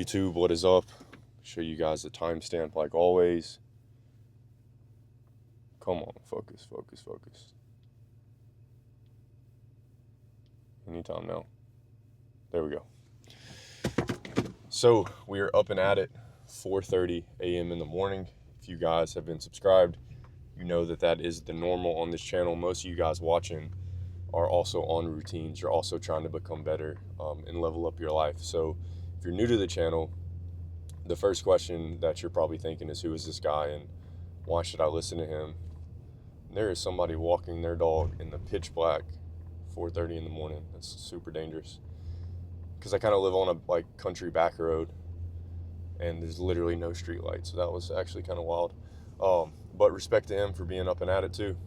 YouTube, what is up? Show you guys the timestamp like always. Come on, focus. Anytime now. There we go. So we are up and at it, 4:30 a.m. in the morning. If you guys have been subscribed, you know that is the normal on this channel. Most of you guys watching are also on routines. You're also trying to become better and level up your life. So if you're new to the channel, the first question that you're probably thinking is, who is this guy and why should I listen to him? There is somebody walking their dog in the pitch black 4:30 in the morning. That's super dangerous, because I kind of live on a country back road and there's literally no street lights, so that was actually kind of wild. But respect to him for being up and at it too.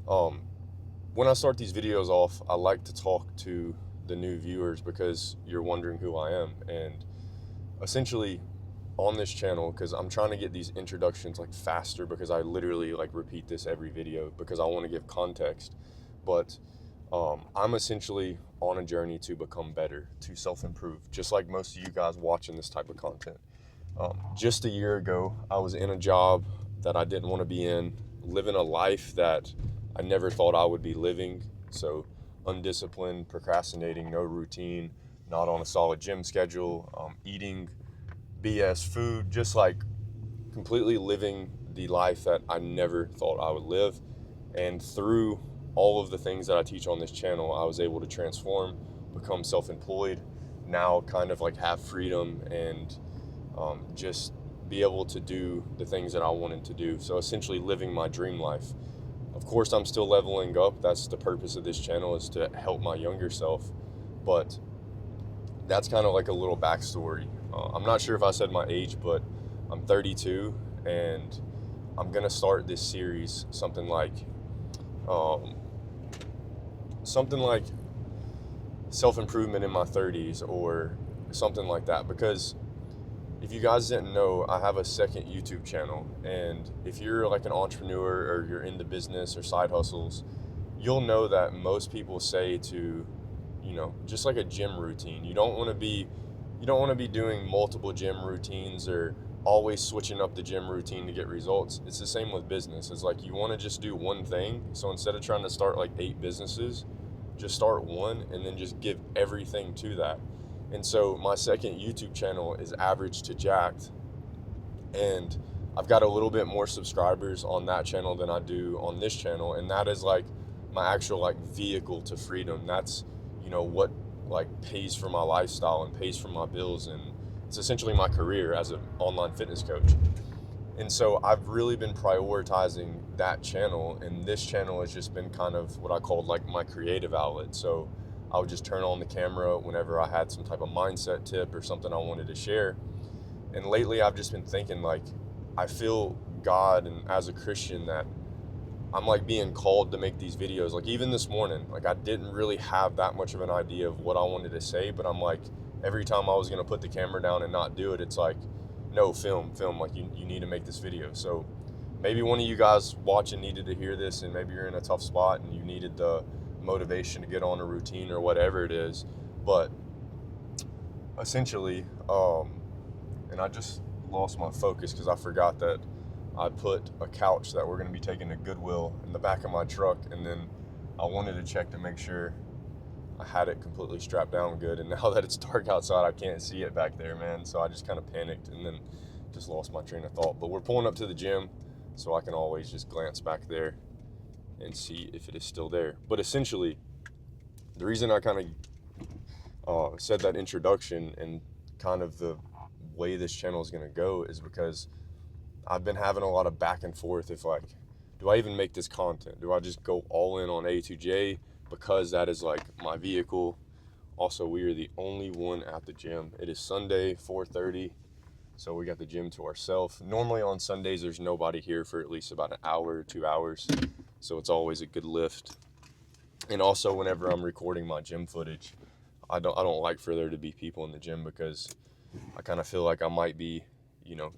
When I start these videos off, I like to talk to the new viewers because you're wondering who I am. And essentially on this channel, because I'm trying to get these introductions faster, because I literally repeat this every video because I want to give context. But I'm essentially on a journey to become better, to self-improve, just like most of you guys watching this type of content. Just a year ago, I was in a job that I didn't want to be in, living a life that I never thought I would be living. So undisciplined, procrastinating, no routine, not on a solid gym schedule, eating BS food, just completely living the life that I never thought I would live. And through all of the things that I teach on this channel, I was able to transform, become self-employed, now kind of have freedom and just be able to do the things that I wanted to do. So essentially living my dream life. Of course, I'm still leveling up. That's the purpose of this channel, is to help my younger self. But that's kind of a little backstory. I'm not sure if I said my age, but I'm 32, and I'm gonna start this series something like self-improvement in my 30s or something like that. Because if you guys didn't know, I have a second YouTube channel, and if you're an entrepreneur or you're into business or side hustles, you'll know that most people say to, just like a gym routine, you don't want to be doing multiple gym routines or always switching up the gym routine to get results. It's the same with business. It's you want to just do one thing. So instead of trying to start 8 businesses, just start one and then just give everything to that. And so my second YouTube channel is Average to Jacked, and I've got a little bit more subscribers on that channel than I do on this channel, and that is my actual vehicle to freedom. That's what pays for my lifestyle and pays for my bills, and it's essentially my career as an online fitness coach. And so I've really been prioritizing that channel, and this channel has just been kind of what I called my creative outlet. So I would just turn on the camera whenever I had some type of mindset tip or something I wanted to share. And lately I've just been thinking I feel God, and as a Christian, that I'm being called to make these videos. Even this morning, I didn't really have that much of an idea of what I wanted to say, but I'm every time I was going to put the camera down and not do it, it's no, film, you need to make this video. So maybe one of you guys watching needed to hear this, and maybe you're in a tough spot and you needed the motivation to get on a routine or whatever it is. But essentially, and I just lost my focus because I forgot that I put a couch that we're going to be taking to Goodwill in the back of my truck, and then I wanted to check to make sure I had it completely strapped down good, and now that it's dark outside, I can't see it back there, man. So I just kind of panicked and then just lost my train of thought. But we're pulling up to the gym, so I can always just glance back there and see if it is still there. But essentially, the reason I kind of said that introduction and kind of the way this channel is going to go is because I've been having a lot of back and forth if do I even make this content? Do I just go all in on A2J because that is my vehicle? Also, we are the only one at the gym. It is Sunday, 4:30, so we got the gym to ourselves. Normally on Sundays there's nobody here for at least about an hour or 2 hours, so it's always a good lift. And also, whenever I'm recording my gym footage, I don't like for there to be people in the gym, because I kind of feel I might be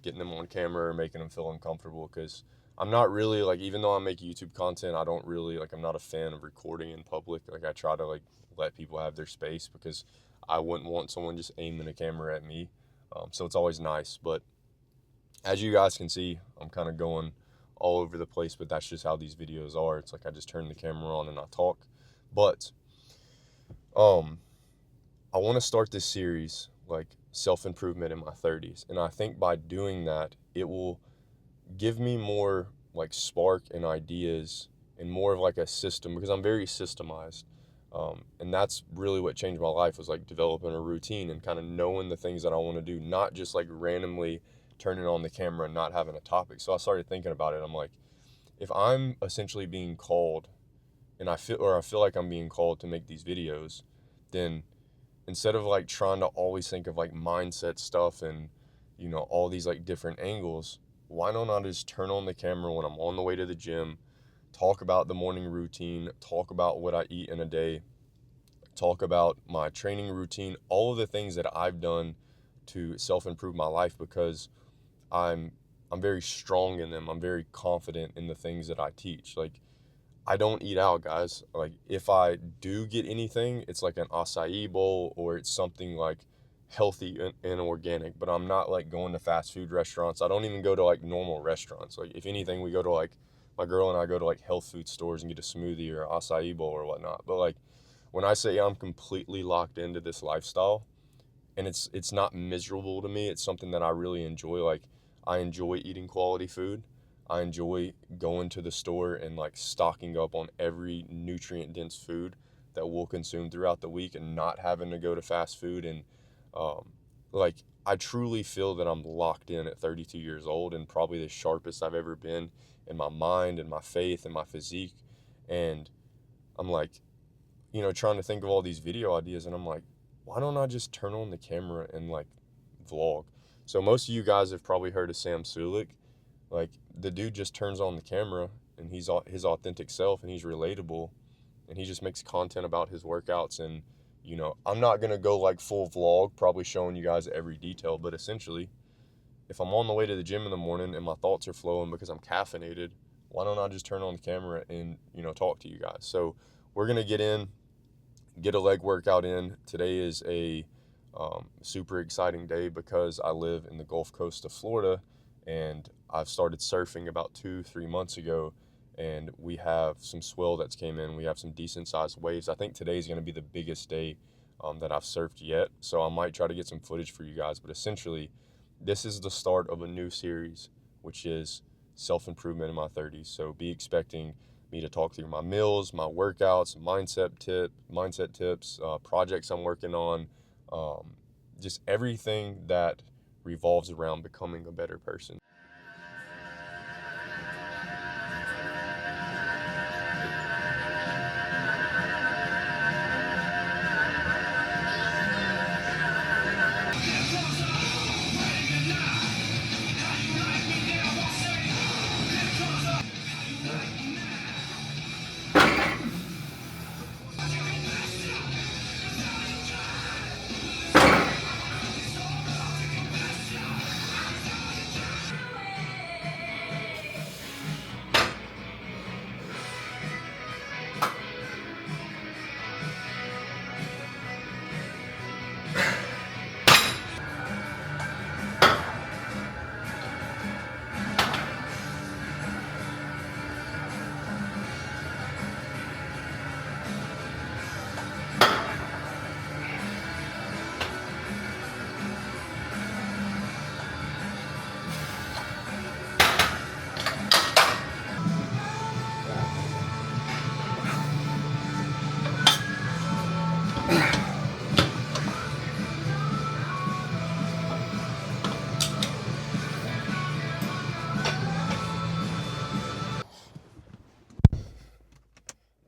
getting them on camera or making them feel uncomfortable, because I'm not really even though I make YouTube content, I don't really I'm not a fan of recording in public. I try to let people have their space, because I wouldn't want someone just aiming a camera at me. So it's always nice. But as you guys can see, I'm kind of going all over the place, but that's just how these videos are. It's like I just turn the camera on and I talk. But I want to start this series like self-improvement in my 30s. And I think by doing that, it will give me more like spark and ideas and more of like a system, because I'm very systemized. And that's really what changed my life, was like developing a routine and kind of knowing the things that I want to do, not just like randomly turning on the camera and not having a topic. So I started thinking about it. I'm like, if I'm essentially being called, and I feel like I'm being called to make these videos, then instead of like trying to always think of like mindset stuff and, you know, all these like different angles, why don't I just turn on the camera when I'm on the way to the gym, talk about the morning routine, talk about what I eat in a day, talk about my training routine, all of the things that I've done to self-improve my life, because I'm very strong in them. I'm very confident in the things that I teach. Like, I don't eat out, guys. Like, if I do get anything, it's like an acai bowl, or it's something like healthy and organic, but I'm not like going to fast food restaurants. I don't even go to like normal restaurants. Like, if anything, we go to like, my girl and I go to like health food stores and get a smoothie or acai bowl or whatnot. But like, when I say I'm completely locked into this lifestyle, and it's not miserable to me, it's something that I really enjoy. Like, I enjoy eating quality food. I enjoy going to the store and like stocking up on every nutrient dense food that we'll consume throughout the week, and not having to go to fast food. And um, like, I truly feel that I'm locked in at 32 years old, and probably the sharpest I've ever been in my mind and my faith and my physique. And I'm like, you know, trying to think of all these video ideas, and I'm like, why don't I just turn on the camera and like vlog? So most of you guys have probably heard of Sam Sulik. Like, the dude just turns on the camera and he's his authentic self, and he's relatable, and he just makes content about his workouts. And, you know, I'm not going to go like full vlog, probably showing you guys every detail, but essentially, if I'm on the way to the gym in the morning and my thoughts are flowing because I'm caffeinated, why don't I just turn on the camera and, you know, talk to you guys? So we're going to get a leg workout in. Today is a super exciting day because I live in the Gulf Coast of Florida, and I've started surfing about 2-3 months ago, and we have some swell that's came in. We have some decent sized waves. I think today's going to be the biggest day that I've surfed yet, so I might try to get some footage for you guys. But essentially, this is the start of a new series, which is self-improvement in my 30s. So be expecting me to talk through my meals, my workouts, mindset tips, projects I'm working on, just everything that revolves around becoming a better person.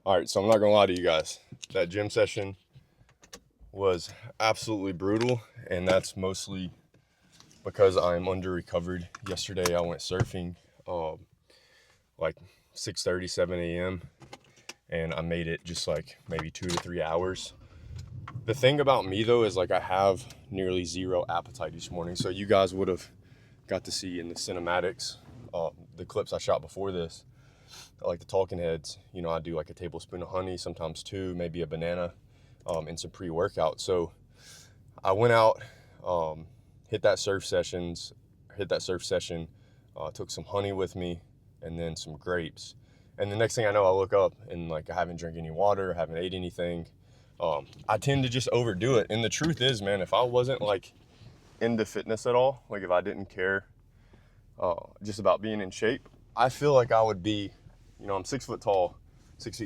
All right, so I'm not gonna lie to you guys. That gym session was absolutely brutal, and that's mostly because I'm under recovered. Yesterday I went surfing like 6:30, 7 a.m. and I made it just like maybe 2 to 3 hours. The thing about me though is like I have nearly zero appetite each morning. So you guys would have got to see in the cinematics, the clips I shot before this, like the talking heads, you know, I do like a tablespoon of honey, sometimes 2, maybe a banana, and some pre-workout. So I went out, hit that surf session, took some honey with me and then some grapes. And the next thing I know, I look up and like I haven't drank any water, haven't ate anything. I tend to just overdo it. And the truth is, man, if I wasn't like into fitness at all, like if I didn't care just about being in shape, I feel like I would be, I'm 6 feet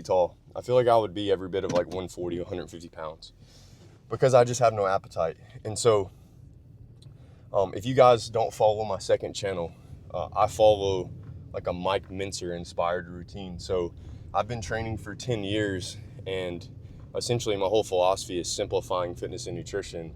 tall. I feel like I would be every bit of like 140, 150 pounds because I just have no appetite. And so if you guys don't follow my second channel, I follow like a Mike Mincer inspired routine. So I've been training for 10 years and essentially my whole philosophy is simplifying fitness and nutrition.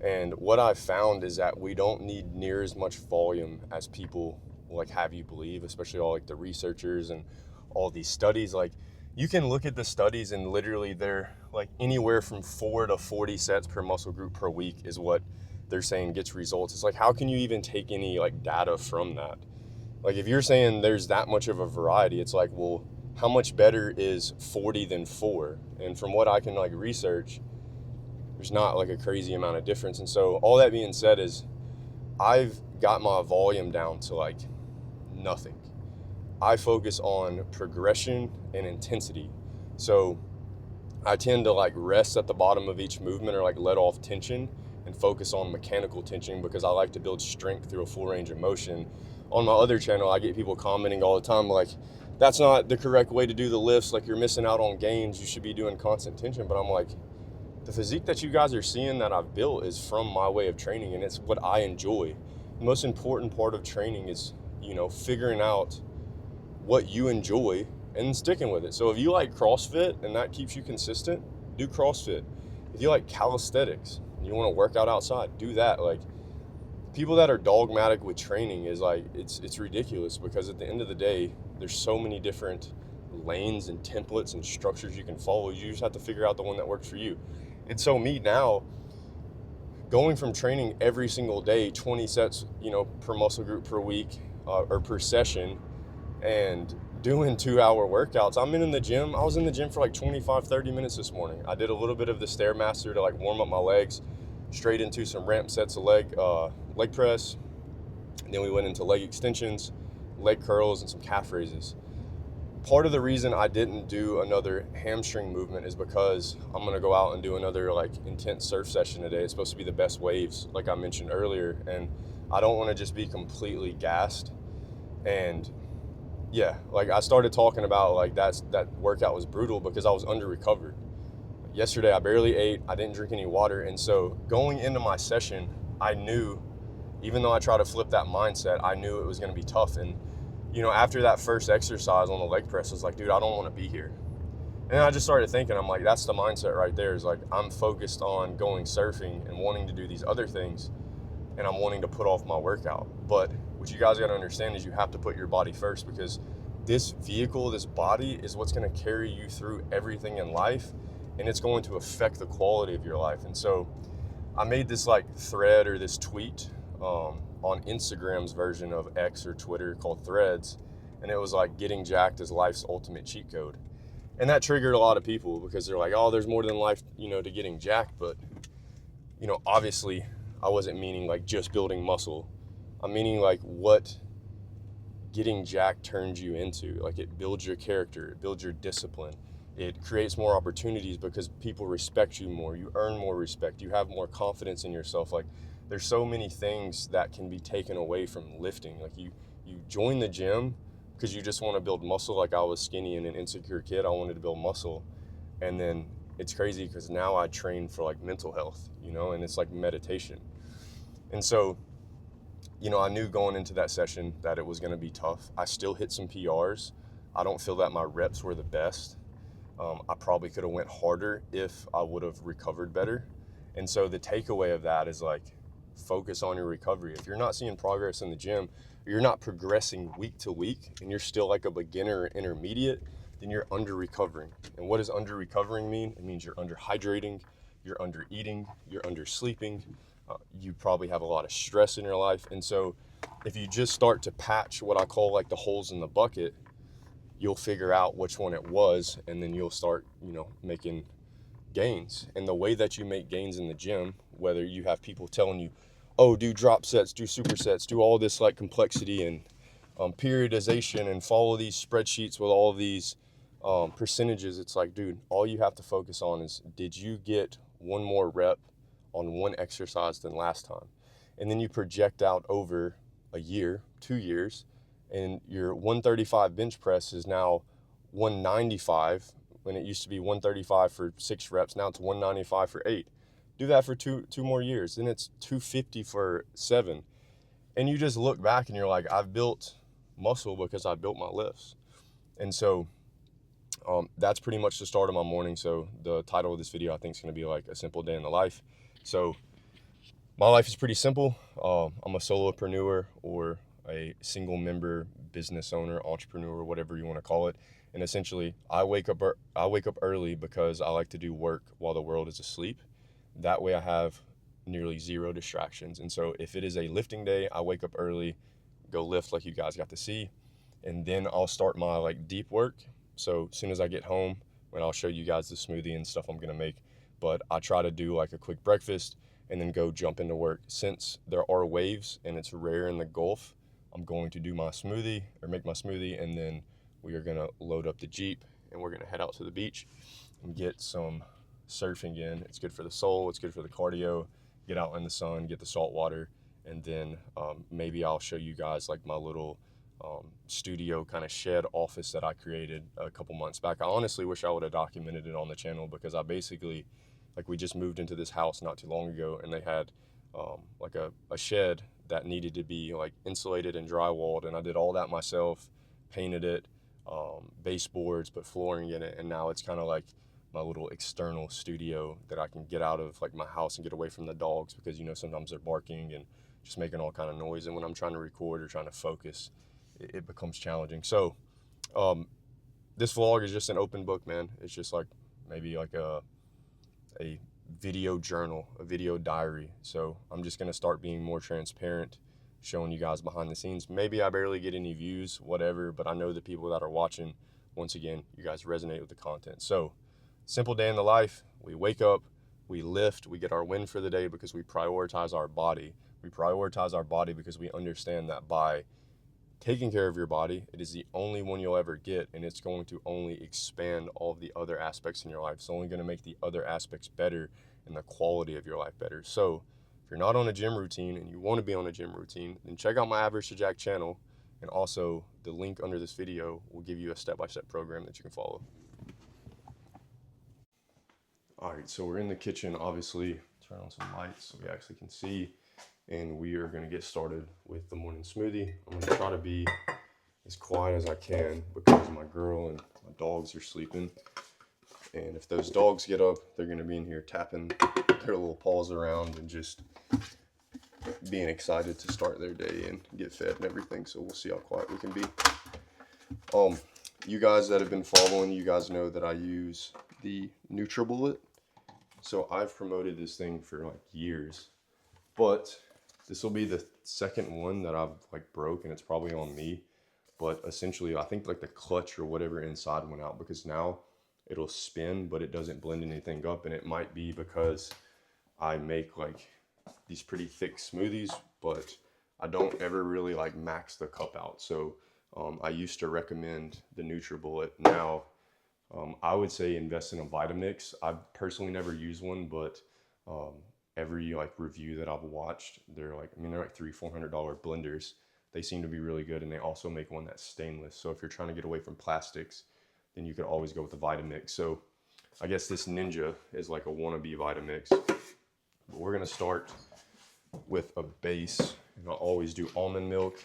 And what I've found is that we don't need near as much volume as people like have you believe, especially all like the researchers and all these studies. Like you can look at the studies and literally they're like anywhere from 4 to 40 sets per muscle group per week is what they're saying gets results. It's like, how can you even take any like data from that? Like if you're saying there's that much of a variety, it's like, well, how much better is 40 than 4? And from what I can like research, there's not like a crazy amount of difference. And so all that being said is I've got my volume down to like nothing. I focus on progression and intensity. So I tend to like rest at the bottom of each movement or like let off tension and focus on mechanical tension because I like to build strength through a full range of motion. On my other channel, I get people commenting all the time like, that's not the correct way to do the lifts. Like you're missing out on gains. You should be doing constant tension. But I'm like, the physique that you guys are seeing that I've built is from my way of training and it's what I enjoy. The most important part of training is, figuring out what you enjoy and sticking with it. So if you like CrossFit and that keeps you consistent, do CrossFit. If you like calisthenics and you want to work out outside, do that. Like people that are dogmatic with training is like, it's ridiculous because at the end of the day, there's so many different lanes and templates and structures you can follow. You just have to figure out the one that works for you. And so me now, going from training every single day, 20 sets, per muscle group per week or per session, and doing 2-hour workouts. I was in the gym for like 25, 30 minutes this morning. I did a little bit of the Stairmaster to like warm up my legs, straight into some ramp sets of leg press. And then we went into leg extensions, leg curls, and some calf raises. Part of the reason I didn't do another hamstring movement is because I'm going to go out and do another like intense surf session today. It's supposed to be the best waves, like I mentioned earlier. And I don't want to just be completely gassed. And yeah, like I started talking about like that workout was brutal because I was under recovered. Yesterday, I barely ate. I didn't drink any water. And so going into my session, I knew, even though I try to flip that mindset, I knew it was going to be tough. And after that first exercise on the leg press, I was like, dude, I don't want to be here. And I just started thinking, I'm like, that's the mindset right there is like, I'm focused on going surfing and wanting to do these other things. And I'm wanting to put off my workout. But what you guys got to understand is you have to put your body first because this vehicle, this body is what's going to carry you through everything in life. And it's going to affect the quality of your life. And so I made this like thread or this tweet on Instagram's version of X or Twitter called Threads. And it was like getting jacked is life's ultimate cheat code. And that triggered a lot of people because they're like, oh, there's more than life, to getting jacked. But, obviously I wasn't meaning like just building muscle. I'm meaning like what getting jacked turns you into. Like it builds your character, it builds your discipline. It creates more opportunities because people respect you more. You earn more respect. You have more confidence in yourself. Like there's so many things that can be taken away from lifting. Like you join the gym because you just want to build muscle. Like I was skinny and an insecure kid. I wanted to build muscle. And then it's crazy because now I train for like mental health, and it's like meditation. And so, I knew going into that session that it was going to be tough. I still hit some PRs. I don't feel that my reps were the best. I probably could have went harder if I would have recovered better. And so the takeaway of that is like, focus on your recovery. If you're not seeing progress in the gym, or you're not progressing week to week, and you're still like a beginner or intermediate, then you're under recovering. And what does under recovering mean? It means you're under hydrating, you're under eating, you're under sleeping. You probably have a lot of stress in your life. And so if you just start to patch what I call like the holes in the bucket, you'll figure out which one it was, and then you'll start, making gains. And the way that you make gains in the gym, whether you have people telling you, oh, do drop sets, do supersets, do all this like complexity and periodization and follow these spreadsheets with all these percentages, it's like, dude, all you have to focus on is, did you get one more rep on one exercise than last time? And then you project out over a year, 2 years, and your 135 bench press is now 195 when it used to be 135 for 6 reps. Now it's 195 for 8. Do that for two more years. Then it's 250 for 7. And you just look back and you're like, I've built muscle because I built my lifts. And so that's pretty much the start of my morning. So the title of this video, I think, is going to be like a simple day in the life. So my life is pretty simple. I'm a solopreneur or a single member business owner, entrepreneur, whatever you want to call it. And essentially, I wake up early because I like to do work while the world is asleep. That way I have nearly 0 distractions. And so if it is a lifting day, I wake up early, go lift like you guys got to see, and then I'll start my like deep work. So as soon as I get home, when I'll show you guys the smoothie and stuff I'm gonna make, but I try to do like a quick breakfast and then go jump into work. Since there are waves and it's rare in the Gulf, I'm going to do my smoothie or make my smoothie, and then we are gonna load up the Jeep and we're gonna head out to the beach and get some surfing in. It's good for the soul, it's good for the cardio, get out in the sun, get the salt water, and then maybe I'll show you guys like my little studio kind of shed office that I created a couple months back. I honestly wish I would have documented it on the channel, because I basically, like, we just moved into this house not too long ago, and they had like a shed that needed to be like insulated and drywalled, and I did all that myself, painted it, baseboards, put flooring in it, and now it's kind of like my little external studio that I can get out of like my house and get away from the dogs, because, you know, sometimes they're barking and just making all kind of noise, and when I'm trying to record or trying to focus, it becomes challenging. So this vlog is just an open book, man. It's just like maybe like a video journal, a video diary. So I'm just gonna start being more transparent, showing you guys behind the scenes. Maybe I barely get any views, whatever, but I know the people that are watching, once again, you guys resonate with the content. So simple day in the life. We wake up, we lift, we get our win for the day because we prioritize our body. We prioritize our body because we understand that by taking care of your body, it is the only one you'll ever get, and it's going to only expand all of the other aspects in your life. It's only going to make the other aspects better and the quality of your life better. So if you're not on a gym routine and you want to be on a gym routine, then check out my Average to Jack channel, and also the link under this video will give you a step-by-step program that you can follow. All right, so we're in the kitchen, obviously. Turn on some lights so we actually can see, and we are gonna get started with the morning smoothie. I'm gonna try to be as quiet as I can because my girl and my dogs are sleeping. And if those dogs get up, they're gonna be in here tapping their little paws around and just being excited to start their day and get fed and everything. So we'll see how quiet we can be. You guys that have been following, you guys know that I use the Nutritional. So I've promoted this thing for like years, but this will be the second one that I've like broke, and it's probably on me. But essentially, I think like the clutch or whatever inside went out, because now it'll spin, but it doesn't blend anything up. And it might be because I make like these pretty thick smoothies, but I don't ever really like max the cup out. So I used to recommend the NutriBullet. Now I would say invest in a Vitamix. I've personally never used one, but every like review that I've watched, they're like $300-$400 blenders. They seem to be really good, and they also make one that's stainless. So if you're trying to get away from plastics, then you could always go with the Vitamix. So I guess this Ninja is like a wannabe Vitamix. But we're gonna start with a base, and I'll always do almond milk.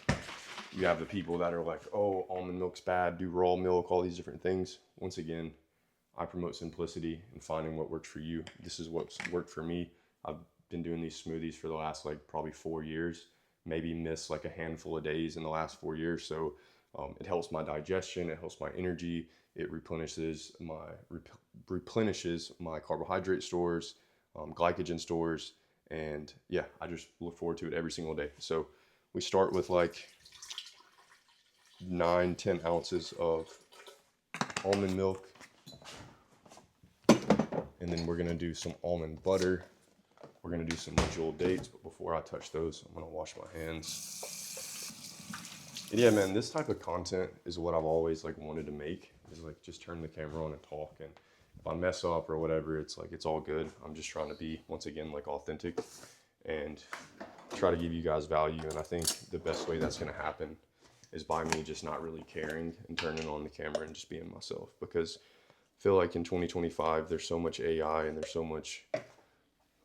You have the people that are like, oh, almond milk's bad, do raw milk, all these different things. Once again, I promote simplicity and finding what works for you. This is what's worked for me. I've been doing these smoothies for the last like probably 4 years, maybe missed like a handful of days in the last 4 years. So it helps my digestion, it helps my energy, it replenishes my carbohydrate stores, glycogen stores, and yeah, I just look forward to it every single day. So we start with like 9-10 ounces of almond milk, And then we're gonna do some almond butter. We're gonna do some medjool dates, but before I touch those, I'm gonna wash my hands. And yeah, man, this type of content is what I've always like wanted to make, is like just turn the camera on and talk. And if I mess up or whatever, it's like, it's all good. I'm just trying to be, once again, like authentic and try to give you guys value. And I think the best way that's gonna happen is by me just not really caring and turning on the camera and just being myself. Because I feel like in 2025, there's so much AI and there's so much,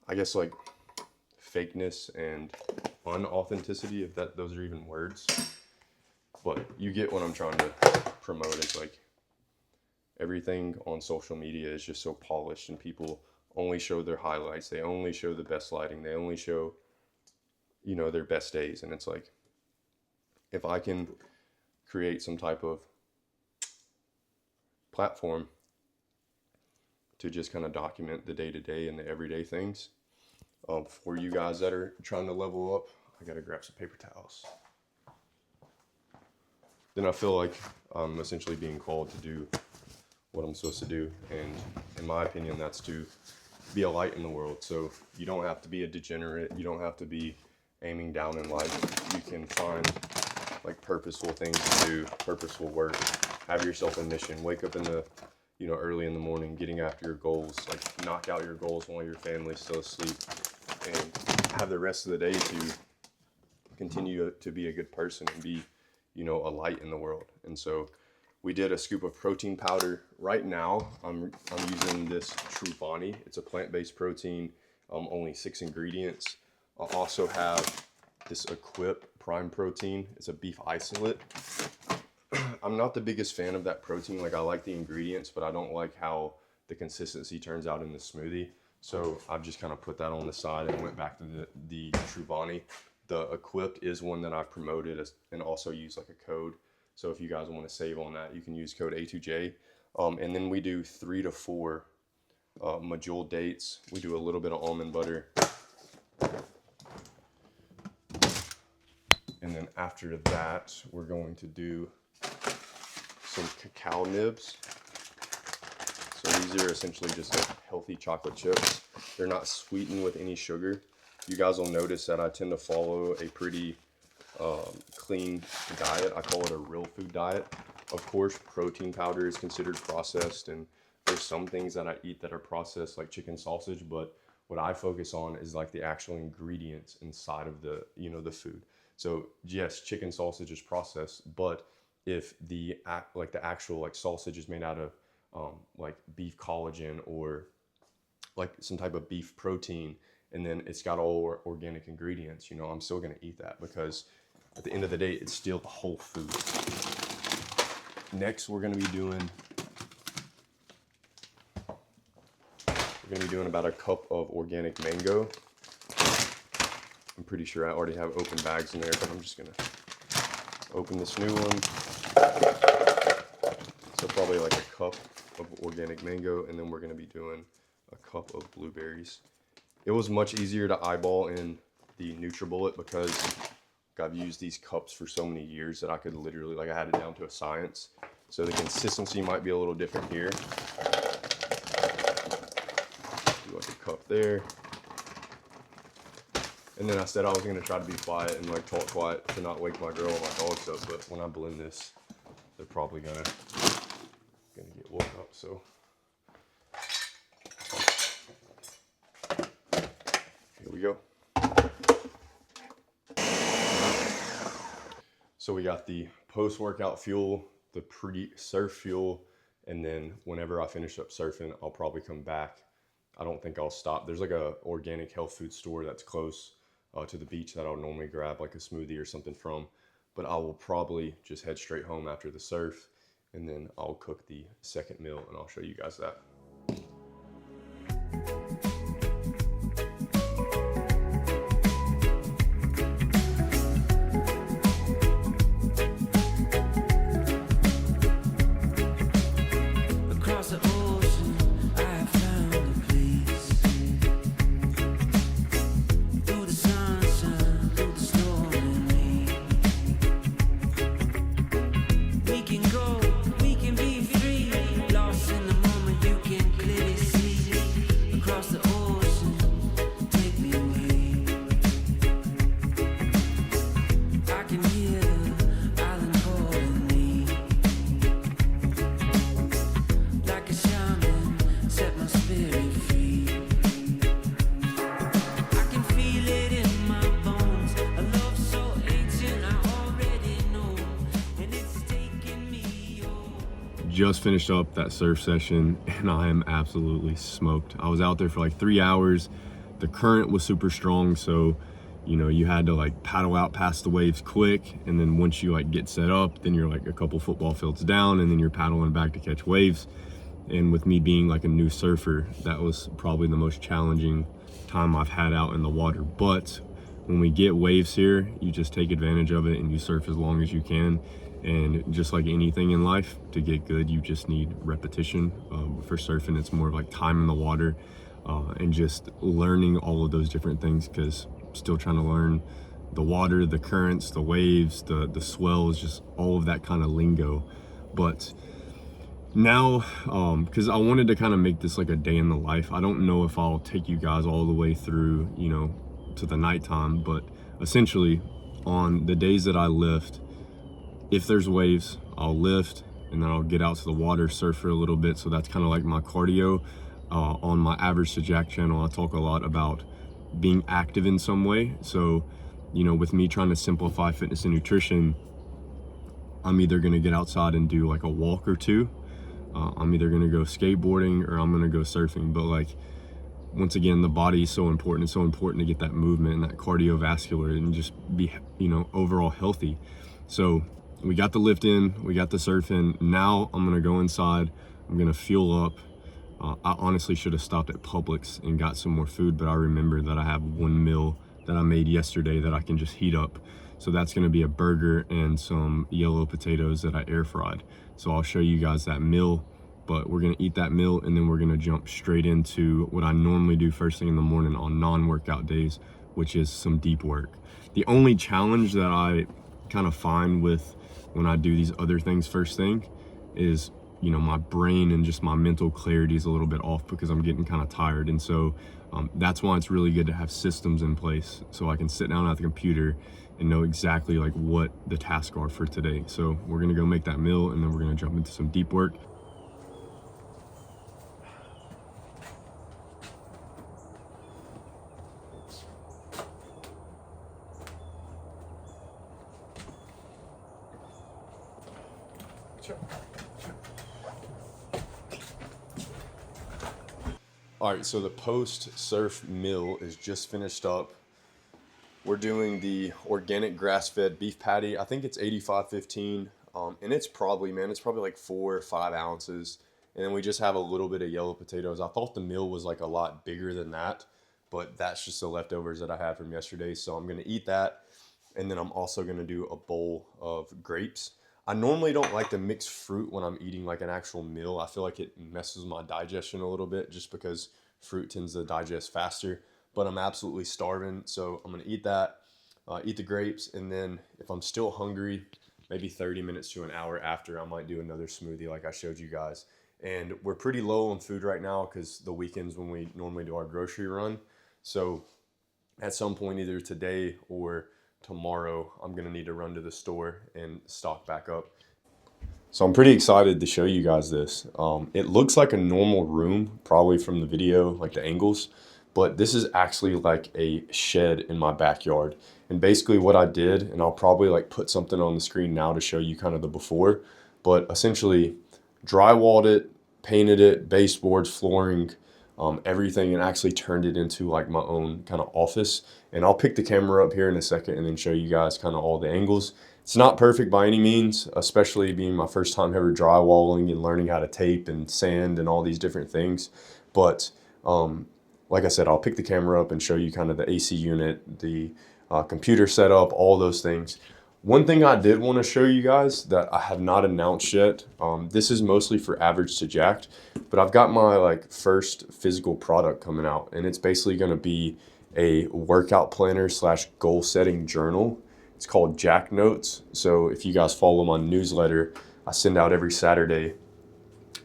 I guess, like fakeness and unauthenticity, if those are even words. But you get what I'm trying to promote. It's like everything on social media is just so polished, and people only show their highlights. They only show the best lighting. They only show, you know, their best days. And it's like, if I can create some type of platform to just kind of document the day-to-day and the everyday things for you guys that are trying to level up, I gotta grab some paper towels. Then I feel like I'm essentially being called to do what I'm supposed to do. And in my opinion, that's to be a light in the world. So you don't have to be a degenerate. You don't have to be aiming down in life. You can find like purposeful things to do, purposeful work, have yourself a mission, wake up in the, you know, early in the morning, getting after your goals, like knock out your goals while your family's still asleep, and have the rest of the day to continue to be a good person and be, you know, a light in the world. And so we did a scoop of protein powder. Right now, I'm using this Truvani. It's a plant-based protein, only 6 ingredients. I'll also have this Equip Prime Protein. It's a beef isolate. I'm not the biggest fan of that protein. Like, I like the ingredients, but I don't like how the consistency turns out in the smoothie. So I've just kind of put that on the side and went back to the Truvani. The Equipped is one that I've promoted and also use like a code. So if you guys want to save on that, you can use code A2J. And then we do 3 to 4 medjool dates. We do a little bit of almond butter. And then after that, we're going to do some cacao nibs. So these are essentially just like healthy chocolate chips. They're not sweetened with any sugar. You guys will notice that I tend to follow a pretty clean diet. I call it a real food diet. Of course, protein powder is considered processed, and there's some things that I eat that are processed, like chicken sausage, but what I focus on is like the actual ingredients inside of the, you know, the food. So yes, chicken sausage is processed, but if the actual like sausage is made out of like beef collagen or like some type of beef protein, and then it's got all organic ingredients, you know, I'm still gonna eat that, because at the end of the day, it's still the whole food. Next, we're gonna be doing about a cup of organic mango. I'm pretty sure I already have open bags in there, but I'm just gonna open this new one. So probably like a cup of organic mango, and then we're gonna be doing a cup of blueberries. It was much easier to eyeball in the NutriBullet because I've used these cups for so many years that I could literally, like, I had it down to a science. So the consistency might be a little different here. Do like a cup there. And then I said I was gonna try to be quiet and like talk quiet to not wake my girl and my dogs up, but when I blend this, they're probably gonna get woke up, so. Here we go. So we got the post-workout fuel, the pre-surf fuel, and then whenever I finish up surfing, I'll probably come back. I don't think I'll stop. There's like a organic health food store that's close to the beach that I'll normally grab like a smoothie or something from, but I will probably just head straight home after the surf, and then I'll cook the second meal and I'll show you guys that. We can be free, lost in the moment, you can clearly see. just finished up that surf session and I am absolutely smoked. I was out there for like 3 hours. The current was super strong, so you had to like paddle out past the waves quick, and then once you like get set up, then you're like a couple football fields down, and then you're paddling back to catch waves. And with me being like a new surfer, that was probably the most challenging time I've had out in the water. But when we get waves here, you just take advantage of it and you surf as long as you can. And just like anything in life, to get good, you just need repetition. For surfing, it's more of like time in the water and just learning all of those different things, because I'm still trying to learn the water, the currents, the waves, the swells, just all of that kind of lingo. But now, because I wanted to kind of make this like a day in the life, I don't know if I'll take you guys all the way through, to the nighttime, but essentially on the days that I lift, if there's waves, I'll lift and then I'll get out to the water, surf for a little bit. So that's kind of like my cardio. On my Average to Jack channel, I talk a lot about being active in some way. So, with me trying to simplify fitness and nutrition, I'm either going to get outside and do like a walk or two. I'm either going to go skateboarding or I'm going to go surfing. But like, once again, the body is so important. It's so important to get that movement and that cardiovascular and just be, overall healthy. So we got the lift in, we got the surf in. Now I'm going to go inside. I'm going to fuel up. I honestly should have stopped at Publix and got some more food, but I remember that I have one meal that I made yesterday that I can just heat up. So that's going to be a burger and some yellow potatoes that I air fried. So I'll show you guys that meal, but we're going to eat that meal and then we're going to jump straight into what I normally do first thing in the morning on non-workout days, which is some deep work. The only challenge that I kind of find with when I do these other things first thing is, my brain and just my mental clarity is a little bit off because I'm getting kind of tired. And so that's why it's really good to have systems in place so I can sit down at the computer and know exactly like what the tasks are for today. So we're gonna go make that meal and then we're gonna jump into some deep work. All right, so the post-surf meal is just finished up. We're doing the organic grass-fed beef patty. I think it's 85/15, and it's probably like 4 or 5 ounces. And then we just have a little bit of yellow potatoes. I thought the meal was like a lot bigger than that, but that's just the leftovers that I had from yesterday. So I'm gonna eat that, and then I'm also gonna do a bowl of grapes. I normally don't like to mix fruit when I'm eating like an actual meal. I feel like it messes my digestion a little bit just because fruit tends to digest faster. But I'm absolutely starving, so I'm gonna eat that, eat the grapes, and then if I'm still hungry, maybe 30 minutes to an hour after, I might do another smoothie like I showed you guys. And we're pretty low on food right now because the weekends when we normally do our grocery run. So at some point, either today or tomorrow, I'm gonna need to run to the store and stock back up. So I'm pretty excited to show you guys this. It looks like a normal room, probably from the video, like the angles, but this is actually like a shed in my backyard. And basically what I did, and I'll probably like put something on the screen now to show you kind of the before, but essentially drywalled it, painted it, baseboards, flooring, everything, and actually turned it into like my own kind of office. And I'll pick the camera up here in a second and then show you guys kind of all the angles. It's not perfect by any means, especially being my first time ever drywalling and learning how to tape and sand and all these different things. But like I said, I'll pick the camera up and show you kind of the AC unit, the computer setup, all those things. One thing I did want to show you guys that I have not announced yet, this is mostly for Average to Jacked, but I've got my like first physical product coming out, and it's basically going to be a workout planner / goal setting journal. It's called Jack Notes. So if you guys follow my newsletter, I send out every Saturday.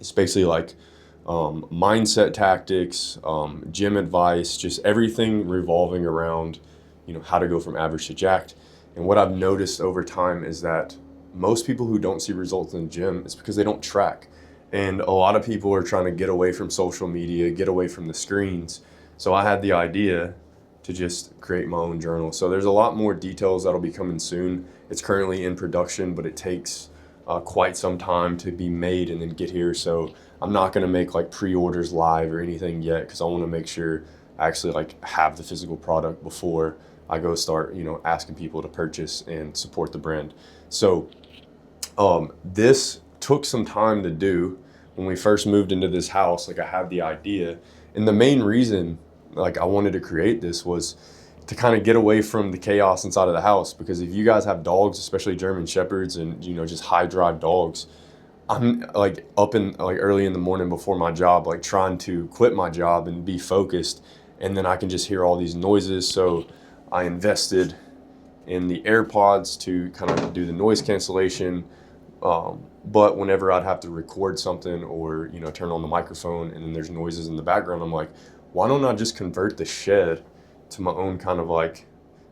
It's basically like mindset tactics, gym advice, just everything revolving around, how to go from average to jacked. And what I've noticed over time is that most people who don't see results in the gym, it's because they don't track. And a lot of people are trying to get away from social media, get away from the screens. So I had the idea to just create my own journal. So there's a lot more details that'll be coming soon. It's currently in production, but it takes quite some time to be made and then get here. So I'm not going to make like pre-orders live or anything yet, because I want to make sure I actually like have the physical product before I go start, you know, asking people to purchase and support the brand. So this took some time to do. When we first moved into this house, like I had the idea, and the main reason like I wanted to create this was to kind of get away from the chaos inside of the house. Because if you guys have dogs, especially German Shepherds and, you know, just high drive dogs, I'm like up in like early in the morning before my job, like trying to quit my job and be focused, and then I can just hear all these noises. So I invested in the AirPods to kind of do the noise cancellation. But whenever I'd have to record something or, you know, turn on the microphone and then there's noises in the background, I'm like, why don't I just convert the shed to my own kind of like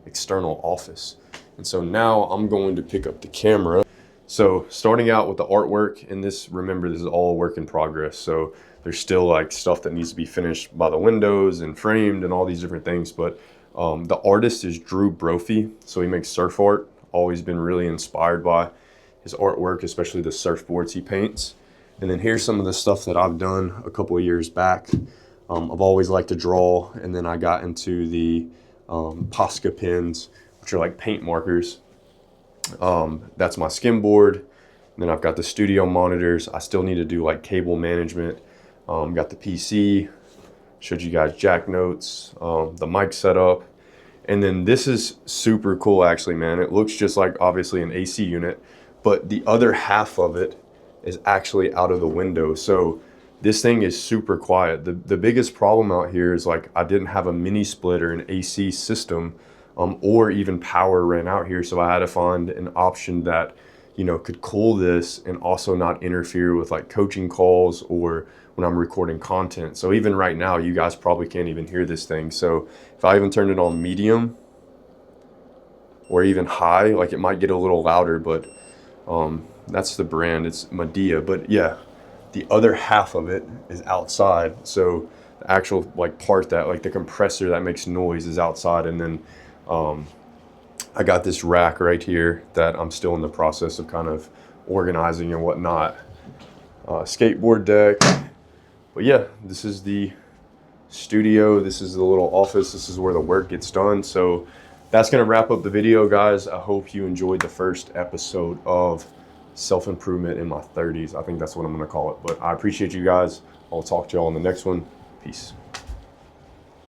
external office? And so now I'm going to pick up the camera. So starting out with the artwork, and this, remember, this is all work in progress. So there's still like stuff that needs to be finished by the windows and framed and all these different things. But the artist is Drew Brophy. So he makes surf art. Always been really inspired by his artwork, especially the surfboards he paints. And then here's some of the stuff that I've done a couple of years back. I've always liked to draw, and then I got into the Posca pens, which are like paint markers. That's my skimboard. And then I've got the studio monitors. I still need to do like cable management. Got the PC, showed you guys jack notes, the mic setup. And then this is super cool actually, man. It looks just like obviously an AC unit, but the other half of it is actually out of the window. So this thing is super quiet. The biggest problem out here is like I didn't have a mini split or an AC system, or even power ran out here. So I had to find an option that, you know, could cool this and also not interfere with like coaching calls or when I'm recording content. So even right now, you guys probably can't even hear this thing. So if I even turn it on medium or even high, like it might get a little louder, but that's the brand, it's Medea. But yeah, the other half of it is outside. So the actual like part that like the compressor that makes noise is outside. And then I got this rack right here that I'm still in the process of kind of organizing and whatnot. Skateboard deck. But yeah, this is the studio. This is the little office. This is where the work gets done. So that's going to wrap up the video, guys. I hope you enjoyed the first episode of self-improvement in my 30s. I think that's what I'm going to call it. But I appreciate you guys. I'll talk to y'all in the next one. Peace.